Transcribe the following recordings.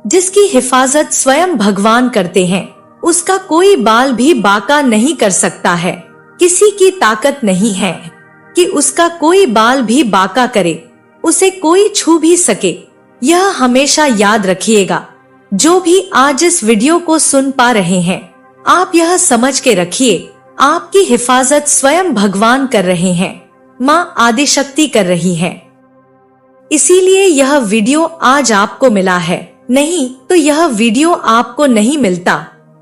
जिसकी हिफाजत स्वयं भगवान करते हैं, उसका कोई बाल भी बांका नहीं कर सकता है। किसी की ताकत नहीं है कि उसका कोई बाल भी बांका करे, उसे कोई छू भी सके। यह हमेशा याद रखिएगा। जो भी आज इस वीडियो को सुन पा रहे हैं, आप यह समझ के रखिए, आपकी हिफाजत स्वयं भगवान कर रहे हैं, माँ आदिशक्ति कर रही है। इसीलिए यह वीडियो आज आपको मिला है, नहीं तो यह वीडियो आपको नहीं मिलता।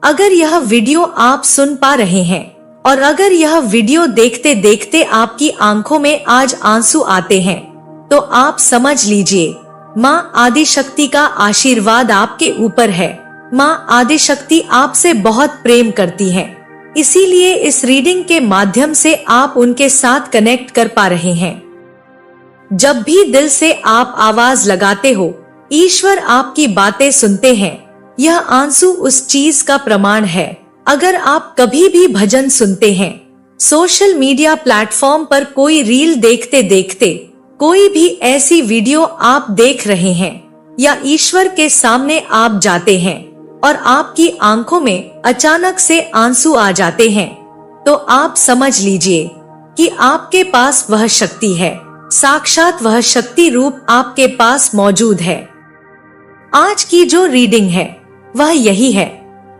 अगर यह वीडियो आप सुन पा रहे हैं और अगर यह वीडियो देखते देखते आपकी आंखों में आज आंसू आते हैं, तो आप समझ लीजिए माँ आदिशक्ति का आशीर्वाद आपके ऊपर है। माँ आदिशक्ति आपसे बहुत प्रेम करती है, इसीलिए इस रीडिंग के माध्यम से आप उनके साथ कनेक्ट कर पा रहे हैं। जब भी दिल से आप आवाज लगाते हो, ईश्वर आपकी बातें सुनते हैं। यह आंसू उस चीज का प्रमाण है। अगर आप कभी भी भजन सुनते हैं, सोशल मीडिया प्लेटफॉर्म पर कोई रील देखते देखते कोई भी ऐसी वीडियो आप देख रहे हैं, या ईश्वर के सामने आप जाते हैं और आपकी आंखों में अचानक से आंसू आ जाते हैं, तो आप समझ लीजिए कि आपके पास वह शक्ति है, साक्षात वह शक्ति रूप आपके पास मौजूद है। आज की जो रीडिंग है वह यही है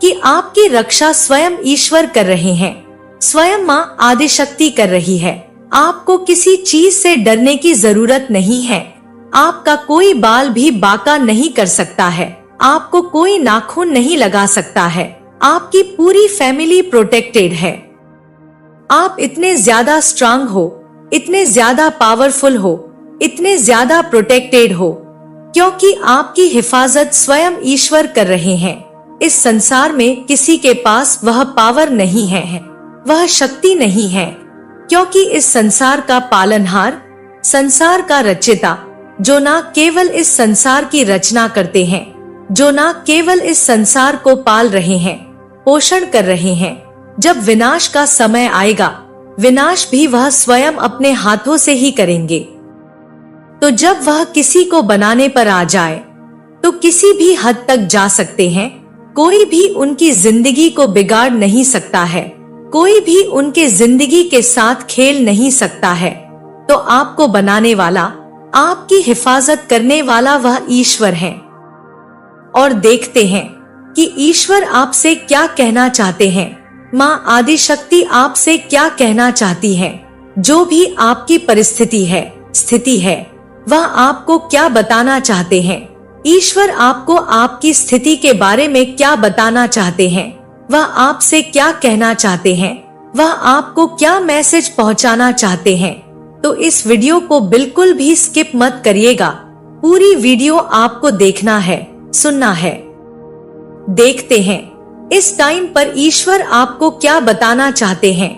कि आपकी रक्षा स्वयं ईश्वर कर रहे हैं, स्वयं माँ आदिशक्ति कर रही है। आपको किसी चीज से डरने की जरूरत नहीं है। आपका कोई बाल भी बांका नहीं कर सकता है, आपको कोई नाखून नहीं लगा सकता है। आपकी पूरी फैमिली प्रोटेक्टेड है। आप इतने ज्यादा स्ट्रांग हो, इतने ज्यादा पावरफुल हो, इतने ज्यादा प्रोटेक्टेड हो, क्योंकि आपकी हिफाजत स्वयं ईश्वर कर रहे हैं। इस संसार में किसी के पास वह पावर नहीं है, वह शक्ति नहीं है, क्योंकि इस संसार का पालनहार, संसार का रचयिता, जो ना केवल इस संसार की रचना करते हैं, जो ना केवल इस संसार को पाल रहे हैं, पोषण कर रहे हैं, जब विनाश का समय आएगा, विनाश भी वह स्वयं अपने हाथों से ही करेंगे। तो जब वह किसी को बनाने पर आ जाए, तो किसी भी हद तक जा सकते हैं। कोई भी उनकी जिंदगी को बिगाड़ नहीं सकता है, कोई भी उनके जिंदगी के साथ खेल नहीं सकता है। तो आपको बनाने वाला, आपकी हिफाजत करने वाला वह ईश्वर है। और देखते हैं कि ईश्वर आपसे क्या कहना चाहते हैं, माँ आदिशक्ति आपसे क्या कहना चाहती है। जो भी आपकी परिस्थिति है, स्थिति है, वह आपको क्या बताना चाहते हैं। ईश्वर आपको आपकी स्थिति के बारे में क्या बताना चाहते हैं, वह आपसे क्या कहना चाहते हैं, वह आपको क्या मैसेज पहुंचाना चाहते हैं। तो इस वीडियो को बिल्कुल भी स्किप मत करिएगा। पूरी वीडियो आपको देखना है, सुनना है। देखते हैं इस टाइम पर ईश्वर आपको क्या बताना चाहते हैं,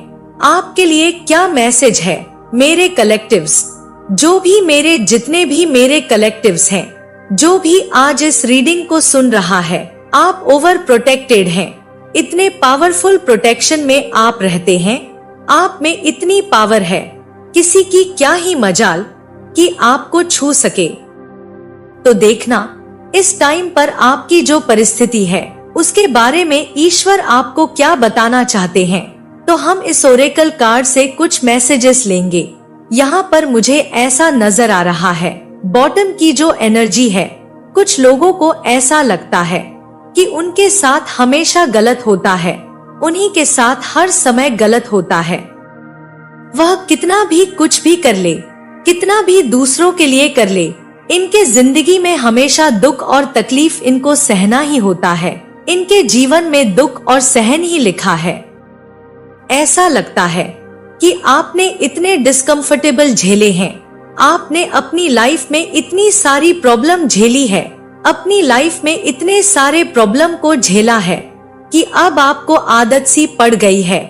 आपके लिए क्या मैसेज है। मेरे कलेक्टिव्स, जो भी मेरे जितने भी मेरे कलेक्टिव्स हैं, जो भी आज इस रीडिंग को सुन रहा है, आप ओवर प्रोटेक्टेड हैं। इतने पावरफुल प्रोटेक्शन में आप रहते हैं। आप में इतनी पावर है, किसी की क्या ही मजाल कि आपको छू सके। तो देखना इस टाइम पर आपकी जो परिस्थिति है, उसके बारे में ईश्वर आपको क्या बताना चाहते हैं। तो हम इस ओरेकल कार्ड से कुछ मैसेजेस लेंगे। यहाँ पर मुझे ऐसा नजर आ रहा है, बॉटम की जो एनर्जी है, कुछ लोगों को ऐसा लगता है कि उनके साथ हमेशा गलत होता है, उन्हीं के साथ हर समय गलत होता है। वह कितना भी कुछ भी कर ले, कितना भी दूसरों के लिए कर ले, इनके जिंदगी में हमेशा दुख और तकलीफ इनको सहना ही होता है। इनके जीवन में दुख और सहन ही लिखा है। ऐसा लगता है कि आपने इतने डिस्कम्फर्टेबल झेले हैं, आपने अपनी लाइफ में इतनी सारी प्रॉब्लम झेली है, अपनी लाइफ में इतने सारे प्रॉब्लम को झेला है कि अब आपको आदत सी पड़ गई है।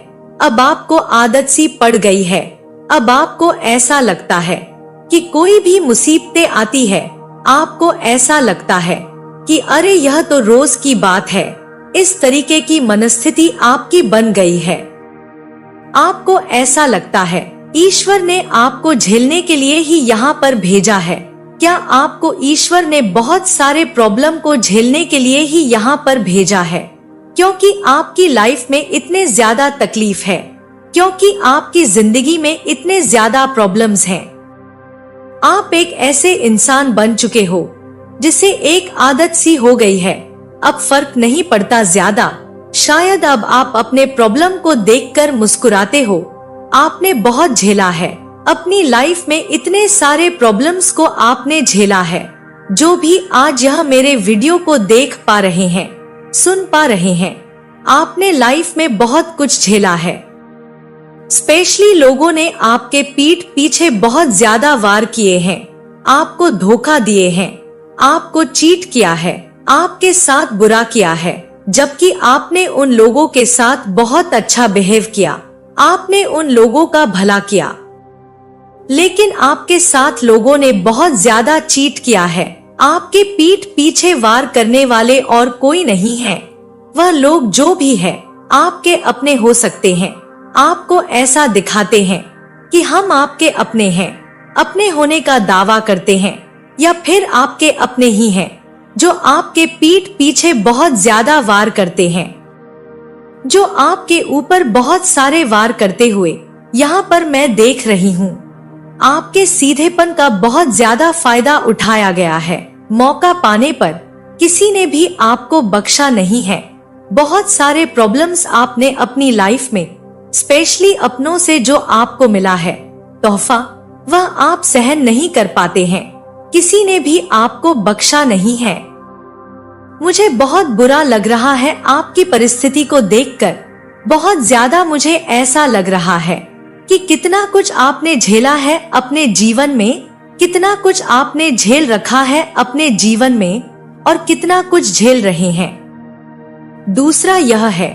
अब आपको आदत सी पड़ गई है। अब आपको ऐसा लगता है कि कोई भी मुसीबतें आती है, आपको ऐसा लगता है कि अरे यह तो रोज की बात है। इस तरीके की मनस्थिति आपकी बन गई है। आपको ऐसा लगता है ईश्वर ने आपको झेलने के लिए ही यहाँ पर भेजा है। क्या आपको ईश्वर ने बहुत सारे प्रॉब्लम को झेलने के लिए ही यहाँ पर भेजा है? क्योंकि आपकी लाइफ में इतने ज्यादा तकलीफ है, क्योंकि आपकी जिंदगी में इतने ज्यादा प्रॉब्लम्स हैं। आप एक ऐसे इंसान बन चुके हो जिसे एक आदत सी हो गई है, अब फर्क नहीं पड़ता ज्यादा। शायद अब आप अपने प्रॉब्लम को देखकर मुस्कुराते हो। आपने बहुत झेला है अपनी लाइफ में, इतने सारे प्रॉब्लम्स को आपने झेला है। जो भी आज यह मेरे वीडियो को देख पा रहे हैं, सुन पा रहे हैं, आपने लाइफ में बहुत कुछ झेला है। स्पेशली लोगों ने आपके पीठ पीछे बहुत ज्यादा वार किए हैं, आपको धोखा दिए हैं, आपको चीट किया है, आपके साथ बुरा किया है, जबकि आपने उन लोगों के साथ बहुत अच्छा बिहेव किया, आपने उन लोगों का भला किया। लेकिन आपके साथ लोगों ने बहुत ज्यादा चीट किया है। आपके पीठ पीछे वार करने वाले और कोई नहीं है। वह लोग जो भी है आपके अपने हो सकते हैं, आपको ऐसा दिखाते हैं कि हम आपके अपने हैं, अपने होने का दावा करते हैं, या फिर आपके अपने ही हैं जो आपके पीठ पीछे बहुत ज्यादा वार करते हैं, जो आपके ऊपर बहुत सारे वार करते हुए यहाँ पर मैं देख रही हूँ। आपके सीधेपन का बहुत ज्यादा फायदा उठाया गया है। मौका पाने पर किसी ने भी आपको बख्शा नहीं है। बहुत सारे प्रॉब्लम्स आपने अपनी लाइफ में, स्पेशली अपनों से जो आपको मिला है तोहफा, वह आप सहन नहीं कर पाते हैं। किसी ने भी आपको बख्शा नहीं है। मुझे बहुत बुरा लग रहा है आपकी परिस्थिति को देखकर। बहुत ज्यादा मुझे ऐसा लग रहा है कि कितना कुछ आपने झेला है अपने जीवन में, कितना कुछ आपने झेल रखा है अपने जीवन में, और कितना कुछ झेल रहे हैं। दूसरा यह है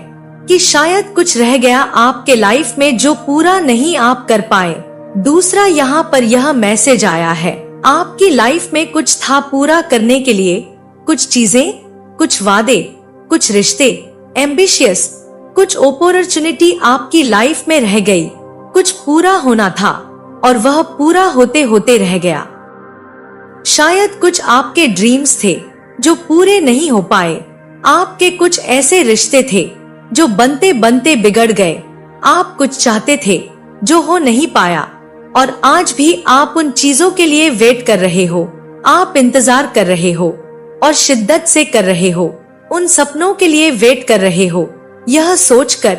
कि शायद कुछ रह गया आपके लाइफ में जो पूरा नहीं आप कर पाए। दूसरा यहाँ पर यह मैसेज आया है, आपकी लाइफ में कुछ था पूरा करने के लिए, कुछ चीजें, कुछ वादे, कुछ रिश्ते, एम्बिशियस, कुछ अपॉर्चुनिटी आपकी लाइफ में रह गई। कुछ पूरा होना था और वह पूरा होते होते रह गया। शायद कुछ आपके ड्रीम्स थे जो पूरे नहीं हो पाए। आपके कुछ ऐसे रिश्ते थे जो बनते बनते बिगड़ गए। आप कुछ चाहते थे जो हो नहीं पाया, और आज भी आप उन चीजों के लिए वेट कर रहे हो। आप इंतजार कर रहे हो और शिद्दत से कर रहे हो। उन सपनों के लिए वेट कर रहे हो, यह सोचकर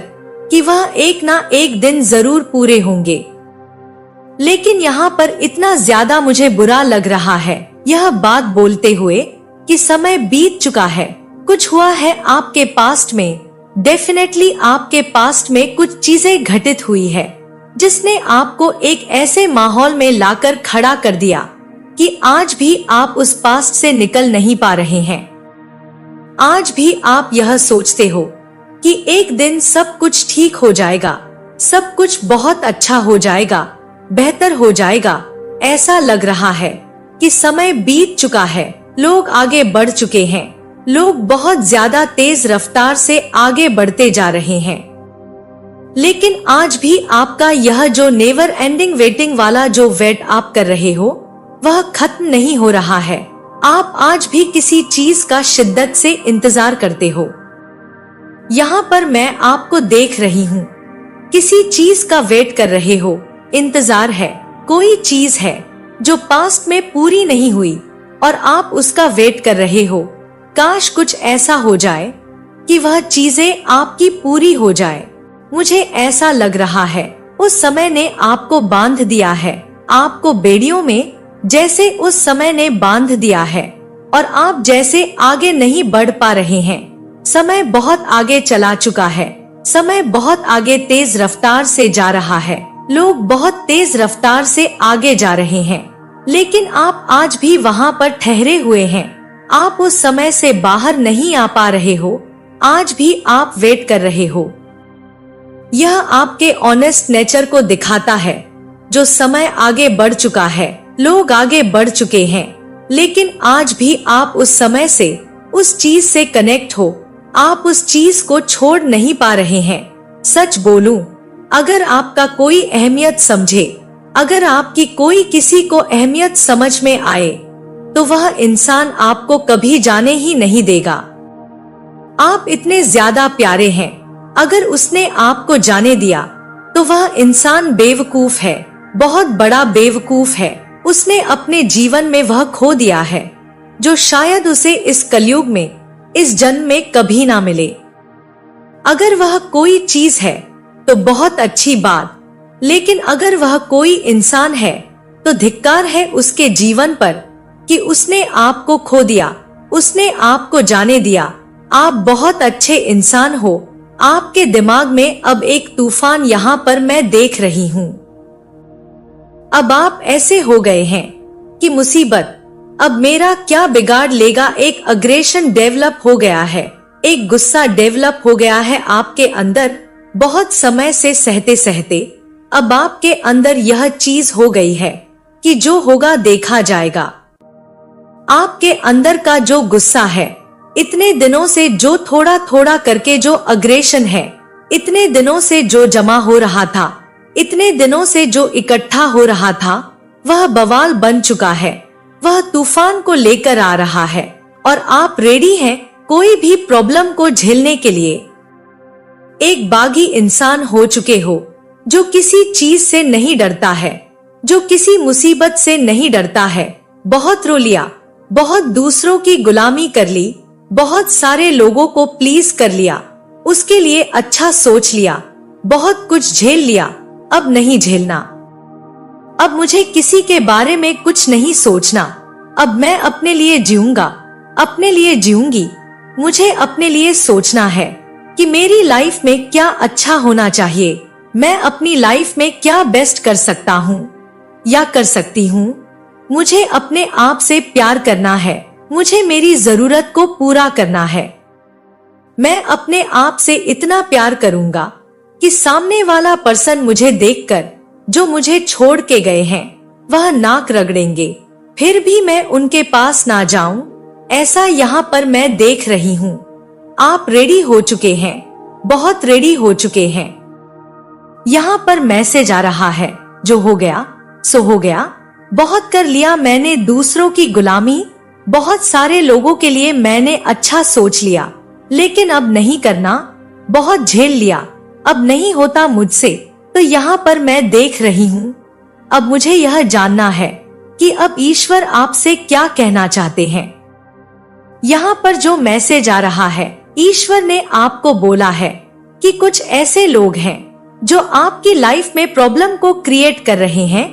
कि वह एक ना एक दिन जरूर पूरे होंगे। लेकिन यहाँ पर इतना ज्यादा मुझे बुरा लग रहा है यह बात बोलते हुए कि समय बीत चुका है। कुछ हुआ है आपके पास्ट में। डेफिनेटली आपके पास्ट में कुछ चीजें घटित हुई है जिसने आपको एक ऐसे माहौल में लाकर खड़ा कर दिया कि आज भी आप उस पास्ट से निकल नहीं पा रहे हैं। आज भी आप यह सोचते हो कि एक दिन सब कुछ ठीक हो जाएगा, सब कुछ बहुत अच्छा हो जाएगा, बेहतर हो जाएगा। ऐसा लग रहा है कि समय बीत चुका है, लोग आगे बढ़ चुके हैं, लोग बहुत ज्यादा तेज रफ्तार से आगे बढ़ते जा रहे हैं। लेकिन आज भी आपका यह जो नेवर एंडिंग वेटिंग वाला जो वेट आप कर रहे हो वह खत्म नहीं हो रहा है। आप आज भी किसी चीज का शिद्दत से इंतजार करते हो। यहाँ पर मैं आपको देख रही हूँ, किसी चीज का वेट कर रहे हो, इंतजार है। कोई चीज है जो पास्ट में पूरी नहीं हुई और आप उसका वेट कर रहे हो। काश कुछ ऐसा हो जाए कि वह चीजें आपकी पूरी हो जाए। मुझे ऐसा लग रहा है उस समय ने आपको बांध दिया है, आपको बेड़ियों में जैसे उस समय ने बांध दिया है, और आप जैसे आगे नहीं बढ़ पा रहे हैं। समय बहुत आगे चला चुका है, समय बहुत आगे तेज रफ्तार से जा रहा है, लोग बहुत तेज रफ्तार से आगे जा रहे हैं, लेकिन आप आज भी वहाँ पर ठहरे हुए हैं। आप उस समय से बाहर नहीं आ पा रहे हो, आज भी आप वेट कर रहे हो। यह आपके ऑनेस्ट नेचर को दिखाता है। जो समय आगे बढ़ चुका है, लोग आगे बढ़ चुके हैं, लेकिन आज भी आप उस समय से, उस चीज से कनेक्ट हो, आप उस चीज को छोड़ नहीं पा रहे हैं। सच बोलूं, अगर आपका कोई अहमियत समझे, अगर आपकी कोई किसी को अहमियत समझ में आए, तो वह इंसान आपको कभी जाने ही नहीं देगा। आप इतने ज्यादा प्यारे हैं, अगर उसने आपको जाने दिया तो वह इंसान बेवकूफ है, बहुत बड़ा बेवकूफ है। उसने अपने जीवन में वह खो दिया है जो शायद उसे इस कलयुग में, इस जन्म में कभी ना मिले। अगर वह कोई चीज है तो बहुत अच्छी बात, लेकिन अगर वह कोई इंसान है तो धिक्कार है उसके जीवन पर कि उसने आपको खो दिया, उसने आपको जाने दिया। आप बहुत अच्छे इंसान हो। आपके दिमाग में अब एक तूफान यहाँ पर मैं देख रही हूँ। अब आप ऐसे हो गए हैं कि मुसीबत अब मेरा क्या बिगाड़ लेगा। एक अग्रेशन डेवलप हो गया है, एक गुस्सा डेवलप हो गया है आपके अंदर। बहुत समय से सहते सहते अब आपके अंदर यह चीज हो गई है कि जो होगा देखा जाएगा। आपके अंदर का जो गुस्सा है, इतने दिनों से जो थोड़ा थोड़ा करके जो अग्रेशन है, इतने दिनों से जो जमा हो रहा था, इतने दिनों से जो इकट्ठा हो रहा था, वह बवाल बन चुका है। वह तूफान को लेकर आ रहा है और आप रेडी हैं कोई भी प्रॉब्लम को झेलने के लिए। एक बागी इंसान हो चुके हो जो किसी चीज से नहीं डरता है, जो किसी मुसीबत से नहीं डरता है। बहुत रो लिया, बहुत दूसरों की गुलामी कर ली, बहुत सारे लोगों को प्लीज कर लिया, उसके लिए अच्छा सोच लिया, बहुत कुछ झेल लिया। अब नहीं झेलना, अब मुझे किसी के बारे में कुछ नहीं सोचना। अब मैं अपने लिए जीऊंगा, अपने लिए जीऊंगी। मुझे अपने लिए सोचना है कि मेरी लाइफ में क्या अच्छा होना चाहिए, मैं अपनी लाइफ में क्या बेस्ट कर सकता हूँ या कर सकती हूँ। मुझे अपने आप से प्यार करना है, मुझे मेरी जरूरत को पूरा करना है। मैं अपने आप से इतना प्यार करूंगा कि सामने वाला पर्सन मुझे देखकर जो मुझे छोड़ के गए हैं वह नाक रगड़ेंगे, फिर भी मैं उनके पास ना जाऊं, ऐसा यहाँ पर मैं देख रही हूँ। आप रेडी हो चुके हैं, बहुत रेडी हो चुके हैं। यहाँ पर मैसेज आ रहा है, जो हो गया सो हो गया। बहुत कर लिया मैंने दूसरों की गुलामी, बहुत सारे लोगों के लिए मैंने अच्छा सोच लिया, लेकिन अब नहीं करना। बहुत झेल लिया, अब नहीं होता मुझसे। तो यहाँ पर मैं देख रही हूँ, अब मुझे यह जानना है कि अब ईश्वर आपसे क्या कहना चाहते हैं। यहाँ पर जो मैसेज आ रहा है, ईश्वर ने आपको बोला है कि कुछ ऐसे लोग हैं जो आपकी लाइफ में प्रॉब्लम को क्रिएट कर रहे हैं,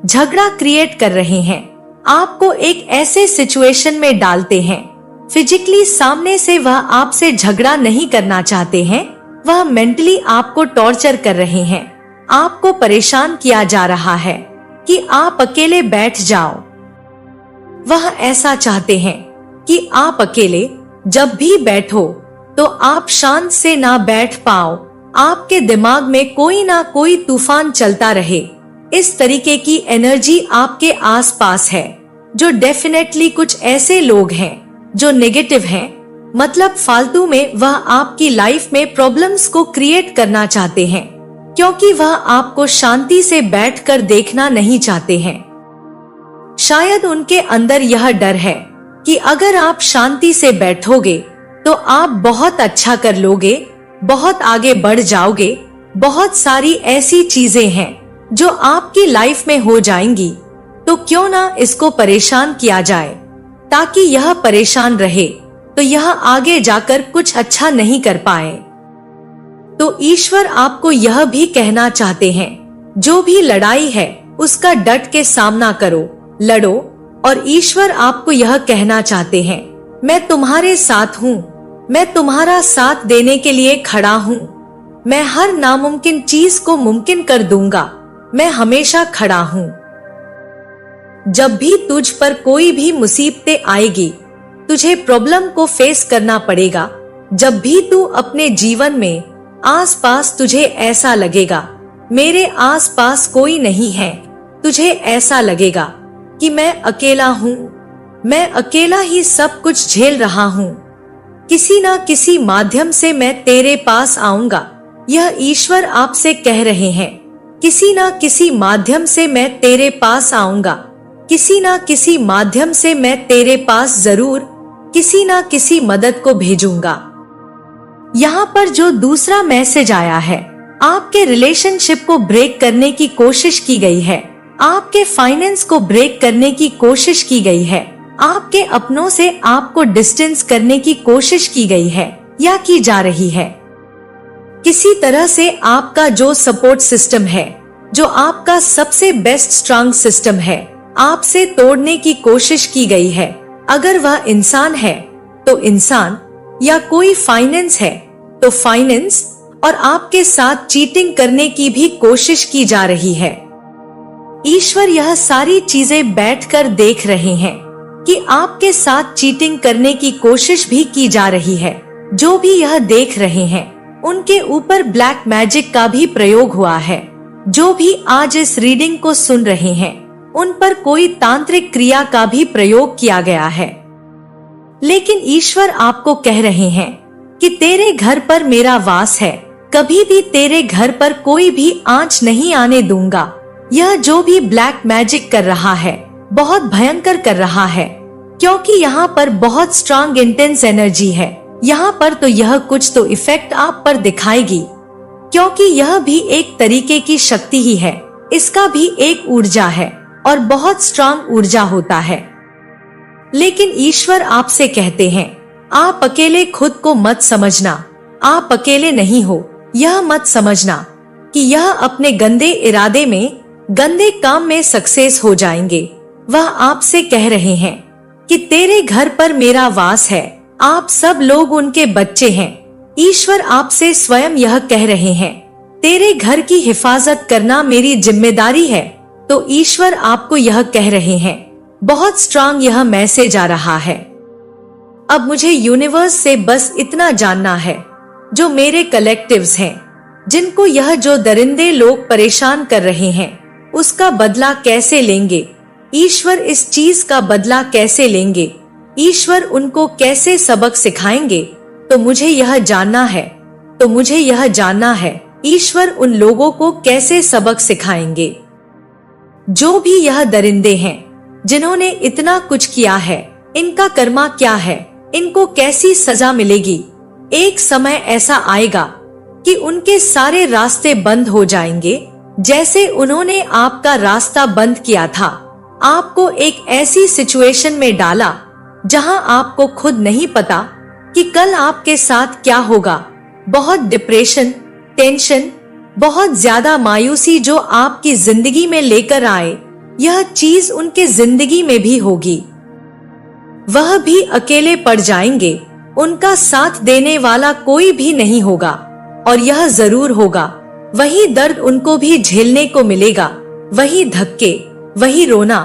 झगड़ा क्रिएट कर रहे हैं, आपको एक ऐसे सिचुएशन में डालते हैं। फिजिकली सामने से वह आपसे झगड़ा नहीं करना चाहते हैं, वह मेंटली आपको टॉर्चर कर रहे हैं, आपको परेशान किया जा रहा है कि आप अकेले बैठ जाओ। वह ऐसा चाहते हैं कि आप अकेले जब भी बैठो तो आप शांत से ना बैठ पाओ, आपके दिमाग में कोई ना कोई तूफान चलता रहे। इस तरीके की एनर्जी आपके आसपास है, जो डेफिनेटली कुछ ऐसे लोग हैं जो नेगेटिव हैं, मतलब फालतू में वह आपकी लाइफ में प्रॉब्लम्स को क्रिएट करना चाहते हैं, क्योंकि वह आपको शांति से बैठकर देखना नहीं चाहते हैं। शायद उनके अंदर यह डर है कि अगर आप शांति से बैठोगे तो आप बहुत अच्छा कर लोगे, बहुत आगे बढ़ जाओगे। बहुत सारी ऐसी चीजें हैं जो आपकी लाइफ में हो जाएंगी, तो क्यों ना इसको परेशान किया जाए, ताकि यह परेशान रहे तो यह आगे जाकर कुछ अच्छा नहीं कर पाए। तो ईश्वर आपको यह भी कहना चाहते हैं, जो भी लड़ाई है उसका डट के सामना करो, लड़ो। और ईश्वर आपको यह कहना चाहते हैं, मैं तुम्हारे साथ हूँ, मैं तुम्हारा साथ देने के लिए खड़ा हूँ, मैं हर नामुमकिन चीज को मुमकिन कर दूंगा, मैं हमेशा खड़ा हूँ। जब भी तुझ पर कोई भी मुसीबतें आएगी, तुझे प्रॉब्लम को फेस करना पड़ेगा। जब भी तू अपने जीवन में आसपास तुझे ऐसा लगेगा मेरे आसपास कोई नहीं है, तुझे ऐसा लगेगा कि मैं अकेला हूँ, मैं अकेला ही सब कुछ झेल रहा हूँ, किसी ना किसी माध्यम से मैं तेरे पास आऊंगा। यह ईश्वर आपसे कह रहे हैं, किसी ना किसी माध्यम से मैं तेरे पास आऊंगा। किसी ना किसी माध्यम से मैं तेरे पास जरूर किसी ना किसी मदद को भेजूंगा। यहाँ पर जो दूसरा मैसेज आया है, आपके रिलेशनशिप को ब्रेक करने की कोशिश की गई है, आपके फाइनेंस को ब्रेक करने की कोशिश की गई है, आपके अपनों से आपको डिस्टेंस करने की कोशिश की गई है या की जा रही है। किसी तरह से आपका जो सपोर्ट सिस्टम है, जो आपका सबसे बेस्ट स्ट्रांग सिस्टम है, आपसे तोड़ने की कोशिश की गई है। अगर वह इंसान है तो इंसान, या कोई फाइनेंस है तो फाइनेंस, और आपके साथ चीटिंग करने की भी कोशिश की जा रही है। ईश्वर यह सारी चीजें बैठकर देख रहे हैं कि आपके साथ चीटिंग करने की कोशिश भी की जा रही है। जो भी यह देख रहे हैं उनके ऊपर ब्लैक मैजिक का भी प्रयोग हुआ है। जो भी आज इस रीडिंग को सुन रहे हैं उन पर कोई तांत्रिक क्रिया का भी प्रयोग किया गया है। लेकिन ईश्वर आपको कह रहे हैं कि तेरे घर पर मेरा वास है, कभी भी तेरे घर पर कोई भी आंच नहीं आने दूंगा। यह जो भी ब्लैक मैजिक कर रहा है बहुत भयंकर कर रहा है, क्योंकि यहाँ पर बहुत स्ट्रांग इंटेंस एनर्जी है। यहाँ पर तो यह कुछ तो इफेक्ट आप पर दिखाएगी, क्योंकि यह भी एक तरीके की शक्ति ही है। इसका भी एक ऊर्जा है और बहुत स्ट्रांग ऊर्जा होता है। लेकिन ईश्वर आपसे कहते हैं, आप अकेले खुद को मत समझना, आप अकेले नहीं हो। यह मत समझना कि यह अपने गंदे इरादे में, गंदे काम में सक्सेस हो जाएंगे। वह आपसे कह रहे हैं कि तेरे घर पर मेरा वास है, आप सब लोग उनके बच्चे हैं। ईश्वर आपसे स्वयं यह कह रहे हैं, तेरे घर की हिफाजत करना मेरी जिम्मेदारी है। तो ईश्वर आपको यह कह रहे हैं, बहुत स्ट्रांग यह मैसेज आ रहा है। अब मुझे यूनिवर्स से बस इतना जानना है, जो मेरे कलेक्टिव्स हैं, जिनको यह जो दरिंदे लोग परेशान कर रहे हैं, उसका बदला कैसे लेंगे। ईश्वर इस चीज का बदला कैसे लेंगे, ईश्वर उनको कैसे सबक सिखाएंगे। तो मुझे यह जानना है, तो मुझे यह जानना है ईश्वर उन लोगों को कैसे सबक सिखाएंगे। जो भी यह दरिंदे हैं, जिन्होंने इतना कुछ किया है, इनका कर्मा क्या है, इनको कैसी सजा मिलेगी। एक समय ऐसा आएगा कि उनके सारे रास्ते बंद हो जाएंगे, जैसे उन्होंने आपका रास्ता बंद किया था। आपको एक ऐसी सिचुएशन में डाला जहां आपको खुद नहीं पता कि कल आपके साथ क्या होगा। बहुत डिप्रेशन, टेंशन, बहुत ज्यादा मायूसी जो आपकी जिंदगी में लेकर आए, यह चीज उनके जिंदगी में भी होगी। वह भी अकेले पड़ जाएंगे, उनका साथ देने वाला कोई भी नहीं होगा। और यह जरूर होगा, वही दर्द उनको भी झेलने को मिलेगा, वही धक्के, वही रोना,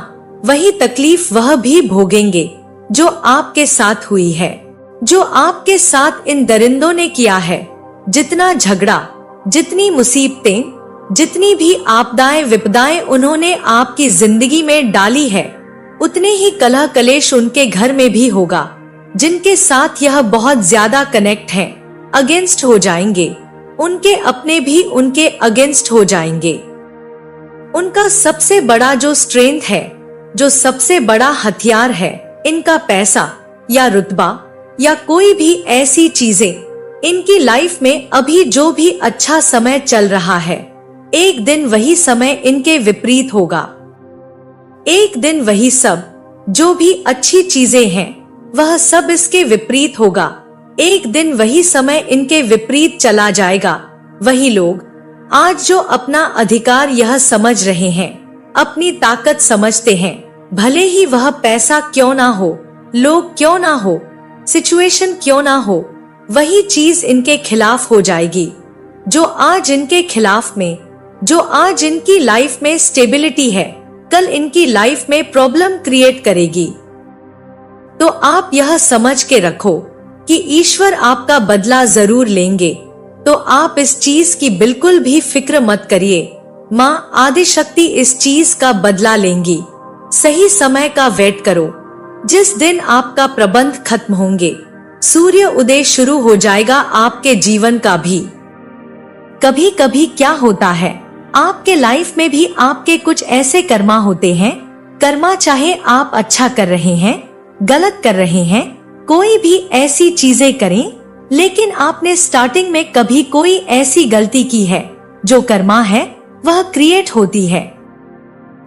वही तकलीफ वह भी भोगेंगे जो आपके साथ हुई है, जो आपके साथ इन दरिंदों ने किया है। जितना झगड़ा, जितनी मुसीबतें, जितनी भी आपदाएं विपदाएं उन्होंने आपकी जिंदगी में डाली है, उतने ही कलह कलेश उनके घर में भी होगा। जिनके साथ यह बहुत ज्यादा कनेक्ट है, अगेंस्ट हो जाएंगे, उनके अपने भी उनके अगेंस्ट हो जाएंगे। उनका सबसे बड़ा जो स्ट्रेंथ है, जो सबसे बड़ा हथियार है, इनका पैसा या रुतबा या कोई भी ऐसी चीजें, इनकी लाइफ में अभी जो भी अच्छा समय चल रहा है, एक दिन वही समय इनके विपरीत होगा। एक दिन वही सब जो भी अच्छी चीजें हैं, वह सब इसके विपरीत होगा। एक दिन वही समय इनके विपरीत चला जाएगा। वही लोग आज जो अपना अधिकार यह समझ रहे हैं, अपनी ताकत समझते हैं, भले ही वह पैसा क्यों ना हो, लोग क्यों ना हो, सिचुएशन क्यों ना हो, वही चीज इनके खिलाफ हो जाएगी। जो आज इनके खिलाफ में, जो आज इनकी लाइफ में स्टेबिलिटी है, कल इनकी लाइफ में प्रॉब्लम क्रिएट करेगी। तो आप यह समझ के रखो कि ईश्वर आपका बदला जरूर लेंगे। तो आप इस चीज की बिल्कुल भी फिक्र मत करिए। माँ आदिशक्ति इस चीज का बदला लेंगी। सही समय का वेट करो। जिस दिन आपका प्रबंध खत्म होंगे, सूर्य उदय शुरू हो जाएगा आपके जीवन का भी। कभी कभी क्या होता है, आपके लाइफ में भी आपके कुछ ऐसे कर्मा होते हैं कर्मा चाहे आप अच्छा कर रहे हैं, गलत कर रहे हैं, कोई भी ऐसी चीजें करें, लेकिन आपने स्टार्टिंग में कभी कोई ऐसी गलती की है, जो कर्मा है वह क्रिएट होती है।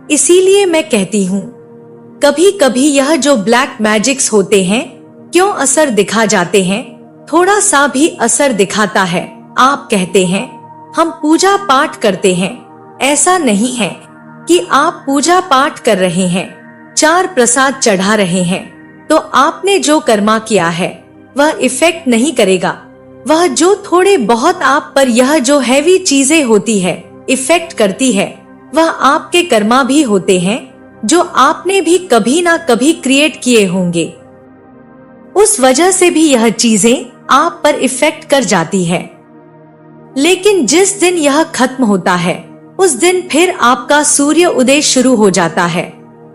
इसीलिए मैं कहती हूँ, कभी कभी यह जो ब्लैक मैजिक्स होते हैं क्यों असर दिखा जाते हैं, थोड़ा सा भी असर दिखाता है। आप कहते हैं हम पूजा पाठ करते हैं, ऐसा नहीं है कि आप पूजा पाठ कर रहे हैं, 4 प्रसाद चढ़ा रहे हैं तो आपने जो कर्मा किया है वह इफेक्ट नहीं करेगा। वह जो थोड़े बहुत आप पर यह जो हैवी चीजें होती है इफेक्ट करती है, वह आपके कर्मा भी होते हैं जो आपने भी कभी ना कभी क्रिएट किए होंगे। उस वजह से भी यह चीजें आप पर इफेक्ट कर जाती है। लेकिन जिस दिन यह खत्म होता है उस दिन फिर आपका सूर्य उदय शुरू हो जाता है।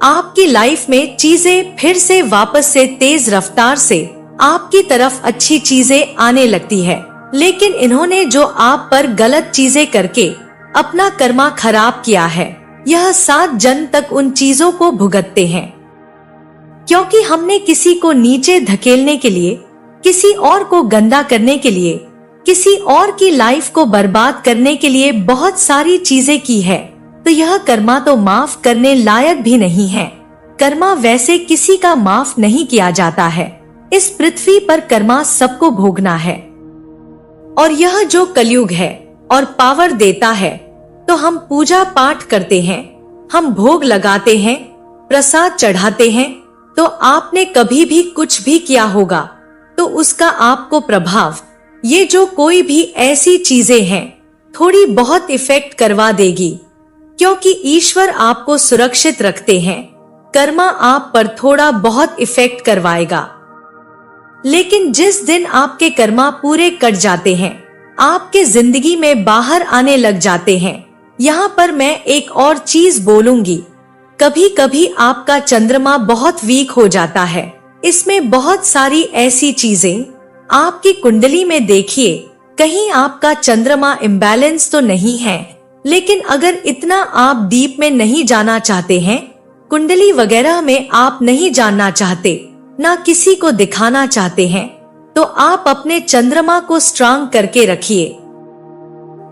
आपकी लाइफ में चीजें फिर से वापस से तेज रफ्तार से आपकी तरफ अच्छी चीजें आने लगती है। लेकिन इन्होंने जो आप पर गलत चीजें करके अपना कर्मा खराब किया है, यह 7 जन्म तक उन चीजों को भुगतते हैं। क्योंकि हमने किसी को नीचे धकेलने के लिए, किसी और को गंदा करने के लिए, किसी और की लाइफ को बर्बाद करने के लिए बहुत सारी चीजें की है, तो यह कर्मा तो माफ करने लायक भी नहीं है। कर्मा वैसे किसी का माफ नहीं किया जाता है। इस पृथ्वी पर कर्मा सबको भोगना है। और यह जो कलयुग है और पावर देता है, तो हम पूजा पाठ करते हैं, हम भोग लगाते हैं, प्रसाद चढ़ाते हैं, तो आपने कभी भी कुछ भी किया होगा तो उसका आपको प्रभाव, ये जो कोई भी ऐसी चीजें हैं, थोड़ी बहुत इफेक्ट करवा देगी। क्योंकि ईश्वर आपको सुरक्षित रखते हैं, कर्मा आप पर थोड़ा बहुत इफेक्ट करवाएगा। लेकिन जिस दिन आपके कर्मा पूरे कट जाते हैं, आपके जिंदगी में बाहर आने लग जाते हैं, यहाँ पर मैं एक और चीज बोलूंगी। कभी कभी आपका चंद्रमा बहुत वीक हो जाता है। इसमें बहुत सारी ऐसी चीजें आपकी कुंडली में देखिए, कहीं आपका चंद्रमा इम्बैलेंस तो नहीं है। लेकिन अगर इतना आप डीप में नहीं जाना चाहते हैं, कुंडली वगैरह में आप नहीं जानना चाहते, ना किसी को दिखाना चाहते हैं, तो आप अपने चंद्रमा को स्ट्रांग करके रखिए।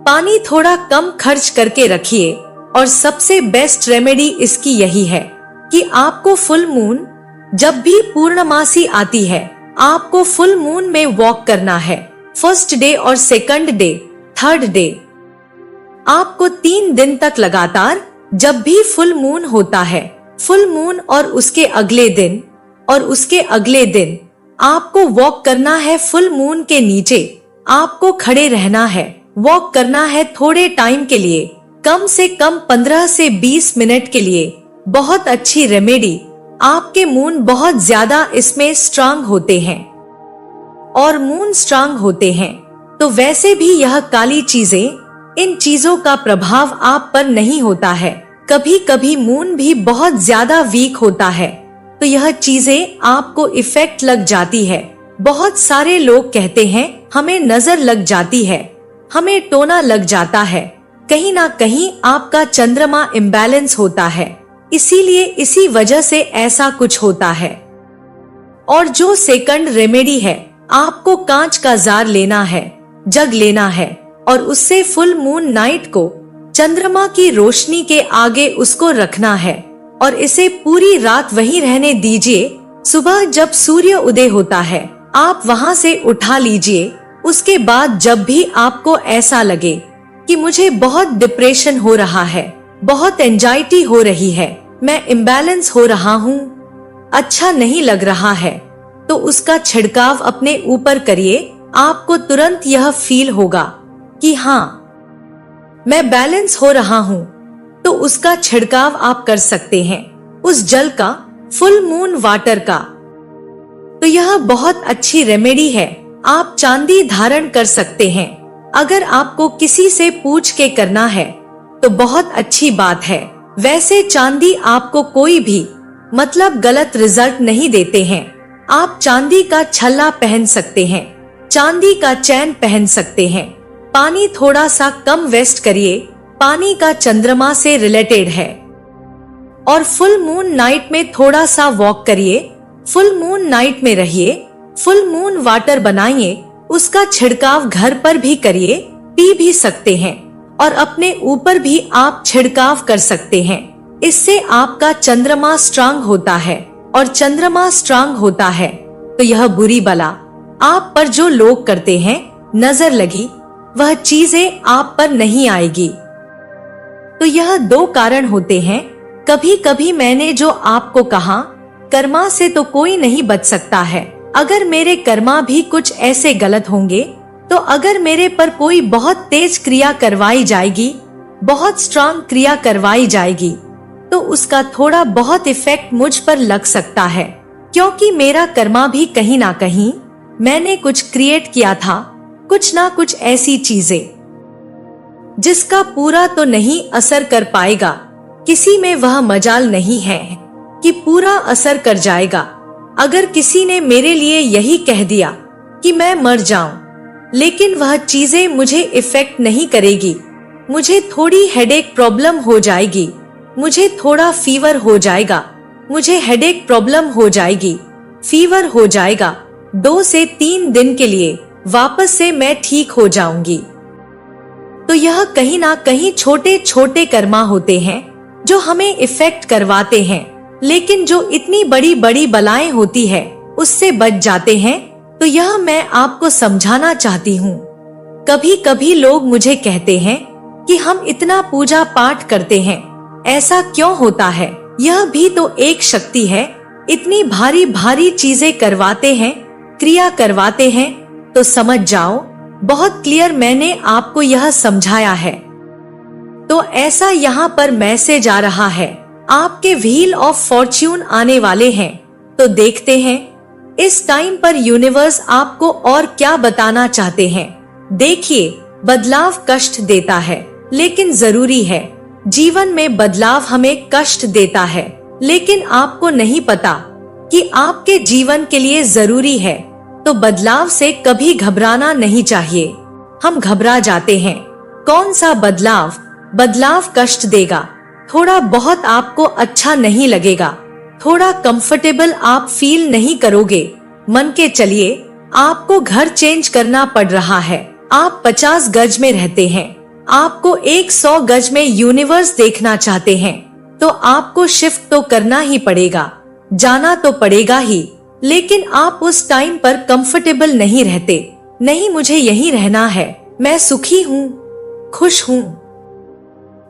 पानी थोड़ा कम खर्च करके रखिए। और सबसे बेस्ट रेमेडी इसकी यही है कि आपको फुल मून, जब भी पूर्णमासी आती है, आपको फुल मून में वॉक करना है। फर्स्ट डे और सेकंड डे, थर्ड डे, आपको 3 दिन तक लगातार, जब भी फुल मून होता है, फुल मून और उसके अगले दिन और उसके अगले दिन, आपको वॉक करना है फुल मून के नीचे। आपको खड़े रहना है, वॉक करना है थोड़े टाइम के लिए, कम से कम 15 से 20 मिनट के लिए। बहुत अच्छी रेमेडी। आपके मून बहुत ज्यादा इसमें स्ट्रांग होते हैं, और मून स्ट्रांग होते हैं तो वैसे भी यह काली चीजें, इन चीजों का प्रभाव आप पर नहीं होता है। कभी कभी मून भी बहुत ज्यादा वीक होता है तो यह चीजें आपको इफेक्ट लग जाती है। बहुत सारे लोग कहते हैं हमें नजर लग जाती है, हमें टोना लग जाता है। कहीं ना कहीं आपका चंद्रमा इम्बैलेंस होता है, इसीलिए इसी वजह से ऐसा कुछ होता है। और जो सेकंड रेमेडी है, आपको कांच का जार लेना है, जग लेना है, और उससे फुल मून नाइट को चंद्रमा की रोशनी के आगे उसको रखना है और इसे पूरी रात वहीं रहने दीजिए। सुबह जब सूर्य उदय होता है, आप वहां से उठा लीजिए। उसके बाद जब भी आपको ऐसा लगे कि मुझे बहुत डिप्रेशन हो रहा है, बहुत एंजाइटी हो रही है, मैं इम्बैलेंस हो रहा हूँ, अच्छा नहीं लग रहा है, तो उसका छिड़काव अपने ऊपर करिए। आपको तुरंत यह फील होगा कि हाँ, मैं बैलेंस हो रहा हूँ। तो उसका छिड़काव आप कर सकते हैं, उस जल का, फुल मून वाटर का। तो यह बहुत अच्छी रेमेडी है। आप चांदी धारण कर सकते हैं। अगर आपको किसी से पूछ के करना है तो बहुत अच्छी बात है। वैसे चांदी आपको कोई भी मतलब गलत रिजल्ट नहीं देते हैं। आप चांदी का छल्ला पहन सकते हैं, चांदी का चैन पहन सकते हैं। पानी थोड़ा सा कम वेस्ट करिए, पानी का चंद्रमा से रिलेटेड है। और फुल मून नाइट में थोड़ा सा वॉक करिए, फुल मून नाइट में रहिए, फुल मून वाटर बनाइए, उसका छिड़काव घर पर भी करिए, पी भी सकते हैं और अपने ऊपर भी आप छिड़काव कर सकते हैं। इससे आपका चंद्रमा स्ट्रांग होता है और चंद्रमा स्ट्रांग होता है तो यह बुरी बला आप पर जो लोग करते हैं, नजर लगी, वह चीजें आप पर नहीं आएगी। तो यह 2 कारण होते हैं। कभी कभी मैंने जो आपको कहा, कर्मा से तो कोई नहीं बच सकता है। अगर मेरे कर्मा भी कुछ ऐसे गलत होंगे, तो अगर मेरे पर कोई बहुत तेज क्रिया करवाई जाएगी, बहुत स्ट्रांग क्रिया करवाई जाएगी, तो उसका थोड़ा बहुत इफेक्ट मुझ पर लग सकता है, क्योंकि मेरा कर्मा भी कहीं ना कहीं मैंने कुछ क्रिएट किया था, कुछ ना कुछ ऐसी चीजें जिसका पूरा तो नहीं असर कर पाएगा। किसी में वह मजाल नहीं है कि पूरा असर कर जाएगा। अगर किसी ने मेरे लिए यही कह दिया कि मैं मर जाऊं, लेकिन वह चीजें मुझे इफेक्ट नहीं करेगी, मुझे थोड़ी हेडेक प्रॉब्लम हो जाएगी, मुझे थोड़ा फीवर हो जाएगा, मुझे हेडेक प्रॉब्लम हो जाएगी, फीवर हो जाएगा, 2 से 3 दिन के लिए, वापस से मैं ठीक हो जाऊंगी। तो यह कहीं ना कहीं छोटे छोटे कर्मा होते हैं जो हमें इफेक्ट करवाते हैं, लेकिन जो इतनी बड़ी बड़ी बलाएं होती है उससे बच जाते हैं। तो यह मैं आपको समझाना चाहती हूँ। कभी कभी लोग मुझे कहते हैं कि हम इतना पूजा पाठ करते हैं, ऐसा क्यों होता है? यह भी तो एक शक्ति है। इतनी भारी भारी चीजें करवाते हैं, क्रिया करवाते हैं, तो समझ जाओ, बहुत क्लियर मैंने आपको यह समझाया है। तो ऐसा यहाँ पर मैसेज आ रहा है, आपके व्हील ऑफ फॉर्च्यून आने वाले हैं। तो देखते हैं इस टाइम पर यूनिवर्स आपको और क्या बताना चाहते हैं। देखिए, बदलाव कष्ट देता है, लेकिन जरूरी है। जीवन में बदलाव हमें कष्ट देता है, लेकिन आपको नहीं पता कि आपके जीवन के लिए जरूरी है। तो बदलाव से कभी घबराना नहीं चाहिए। हम घबरा जाते हैं। कौन सा बदलाव? बदलाव कष्ट देगा, थोड़ा बहुत आपको अच्छा नहीं लगेगा, थोड़ा कंफर्टेबल आप फील नहीं करोगे। मन के चलिए, आपको घर चेंज करना पड़ रहा है। आप 50 गज में रहते हैं, आपको 100 गज में यूनिवर्स देखना चाहते हैं, तो आपको शिफ्ट तो करना ही पड़ेगा, जाना तो पड़ेगा ही। लेकिन आप उस टाइम पर कंफर्टेबल नहीं रहते। नहीं, मुझे यहीं रहना है, मैं सुखी हूँ, खुश हूँ।